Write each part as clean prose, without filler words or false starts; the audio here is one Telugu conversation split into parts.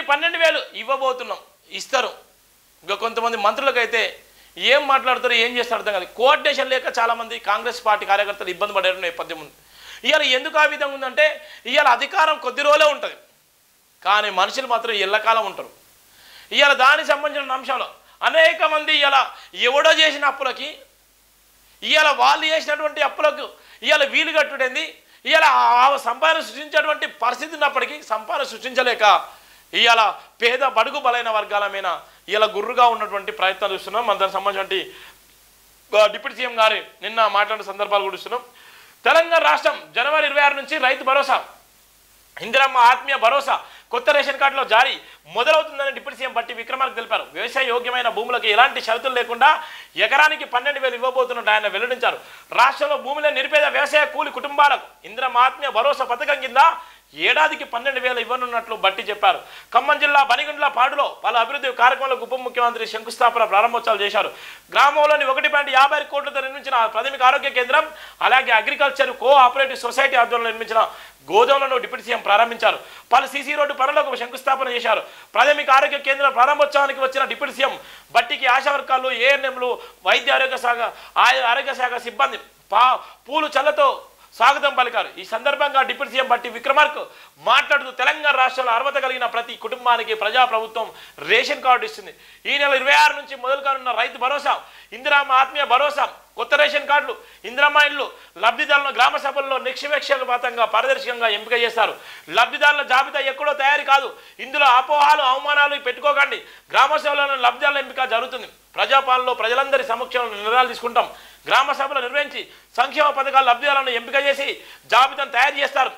12,000 ఇవ్వబోతున్నాం, ఇస్తారు. ఇంకా కొంతమంది మంత్రులకైతే ఏం మాట్లాడతారు, ఏం చేస్తారు అర్థం కాదు. కోఆర్డినేషన్ లేక చాలామంది కాంగ్రెస్ పార్టీ కార్యకర్తలు ఇబ్బంది పడే నేపథ్యం ఉంది. ఇవాళ ఎందుకు ఆ విధంగా ఉందంటే, ఇవాళ అధికారం కొద్ది రోజులే ఉంటుంది, కానీ మనుషులు మాత్రం ఎల్లకాలం ఉంటారు. ఇవాళ దానికి సంబంధించిన అంశాలు అనేక మంది ఇవాళ ఎవడో చేసిన అప్పులకి, ఇవాళ వాళ్ళు చేసినటువంటి అప్పులకు ఇవాళ వీలు కట్టుడేంది, ఇవాళ సంపాదన సృష్టించేటువంటి పరిస్థితి ఉన్నప్పటికీ సంపాదన సృష్టించలేక ఇవాళ పేద బడుగు బలైన వర్గాల మీద ఇలా గుర్రుగా ఉన్నటువంటి ప్రయత్నాలు చూస్తున్నాం. మన దానికి సంబంధించి డిప్యూటీ సీఎం గారు నిన్న మాట్లాడిన సందర్భాలు కూడా చూస్తున్నాం. తెలంగాణ రాష్ట్రం జనవరి 26 నుంచి రైతు భరోసా, ఇందిరమ్మ ఆత్మీయ భరోసా కొత్త రేషన్ కార్డులో జారీ మొదలవుతుందని డిప్యూటీ సీఎం బట్టి విక్రమార్క తెలిపారు. వ్యవసాయ యోగ్యమైన భూములకు ఎలాంటి షరతులు లేకుండా ఎకరానికి 12,000 ఇవ్వబోతున్నట్టు ఆయన వెల్లడించారు. రాష్ట్రంలో భూమిలో నిరుపేద వ్యవసాయ కూలి కుటుంబాలకు ఇందిరమ్మ ఆత్మీయ భరోసా పథకం కింద ఏడాదికి 12,000 ఇవ్వనున్నట్లు బట్టి చెప్పారు. ఖమ్మం జిల్లా బనిగుండ్ల పాడులో పలు అభివృద్ధి కార్యక్రమాలకు ఉప ముఖ్యమంత్రి శంకుస్థాపన ప్రారంభోత్సవాలు చేశారు. గ్రామంలోని 1.50 కోట్లతో నిర్మించిన ప్రాథమిక ఆరోగ్య కేంద్రం, అలాగే అగ్రికల్చర్ కోఆపరేటివ్ సొసైటీ ఆధ్వర్యంలో నిర్మించిన గోదాములను డిప్యూటీ సీఎం ప్రారంభించారు. పలు సీసీ రోడ్డు పనులకు శంకుస్థాపన చేశారు. ప్రాథమిక ఆరోగ్య కేంద్ర ప్రారంభోత్సవానికి వచ్చిన డిప్యూటీ సీఎం బట్టికి ఆశా వర్గాలు, ఏఎన్ఎంలు, వైద్య ఆరోగ్య శాఖ సిబ్బంది పూలు చల్లతో స్వాగతం పలికారు. ఈ సందర్భంగా డిప్యూటీ సీఎం బట్టి విక్రమార్క మాట్లాడుతూ తెలంగాణ రాష్ట్రంలో అర్హత కలిగిన ప్రతి కుటుంబానికి ప్రజాప్రభుత్వం రేషన్ కార్డు ఇస్తుంది. ఈ నెల 26 నుంచి మొదలు కానున్న రైతు భరోసా, ఇందిరమ్మ ఆత్మీయ భరోసా, కొత్త రేషన్ కార్డులు, ఇందిరమ్మ ఇళ్లు లబ్ధిదారులను గ్రామ సభల్లో నిష్పక్షపాతంగా పారదర్శకంగా ఎంపిక చేస్తారు. లబ్ధిదారుల జాబితా ఎక్కడో తయారీ కాదు, ఇందులో అపోహాలు అవమానాలు పెట్టుకోకండి. గ్రామ సభలలో లబ్ధిదారుల ఎంపిక జరుగుతుంది. ప్రజాపాలనలో ప్రజలందరి సమక్షంలో నిర్ణయాలు తీసుకుంటాం. గ్రామ సభలు నిర్వహించి సంక్షేమ పథకాల లబ్ధిదారులను ఎంపిక చేసి జాబితాను తయారు చేస్తారు.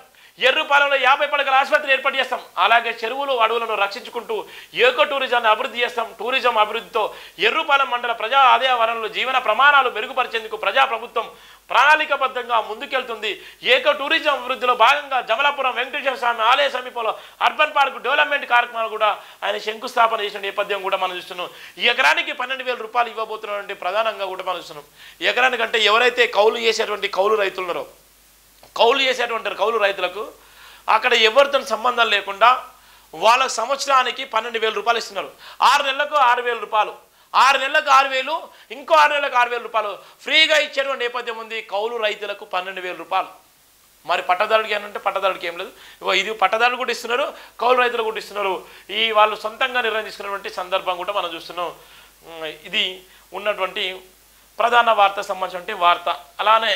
ఎర్రుపాలెంలో 50 పడకల ఆసుపత్రి ఏర్పాటు చేస్తాం. అలాగే చెరువులు అడవులను రక్షించుకుంటూ ఏకో టూరిజాన్ని అభివృద్ధి చేస్తాం. టూరిజం అభివృద్ధితో ఎర్రుపాలెం మండల ప్రజా ఆదాయ వనరులు జీవన ప్రమాణాలు మెరుగుపరిచేందుకు ప్రజాప్రభుత్వం ప్రణాళికబద్ధంగా ముందుకెళ్తుంది. ఏకో టూరిజం అభివృద్ధిలో భాగంగా జమలాపురం వెంకటేశ్వర స్వామి ఆలయ సమీపంలో అర్బన్ పార్క్ డెవలప్మెంట్ కార్యక్రమాలు కూడా ఆయన శంకుస్థాపన చేసిన నేపథ్యం కూడా మనం చూస్తున్నాం. ఈ ఎకరానికి 12,000 రూపాయలు ఇవ్వబోతున్నటువంటి ప్రధానంగా కూడా మనం చూస్తున్నాం. ఎకరానికంటే ఎవరైతే కౌలు చేసేటువంటి కౌలు రైతులు ఉన్నారో, కౌలు చేసేటువంటి కౌలు రైతులకు అక్కడ ఎవరితో సంబంధం లేకుండా వాళ్ళకు సంవత్సరానికి 12,000 రూపాయలు ఇస్తున్నారు. 6 నెలలకు 6,000 రూపాయలు, 6 నెలలకు 6,000, ఇంకో 6 నెలలకు 6,000 రూపాయలు ఫ్రీగా ఇచ్చేటువంటి నేపథ్యం ఉంది. కౌలు రైతులకు 12,000 రూపాయలు. మరి పట్టదారుడికి ఏంటంటే పట్టదారుడికి ఏం లేదు, ఇది పట్టదారులు కూడా ఇస్తున్నారు, కౌలు రైతులు కూడా ఇస్తున్నారు. ఈ వాళ్ళు సొంతంగా నిర్ణయం తీసుకున్నటువంటి సందర్భం కూడా మనం చూస్తున్నాం. ఇది ఉన్నటువంటి ప్రధాన వార్త సంబంధించిన వార్త. అలానే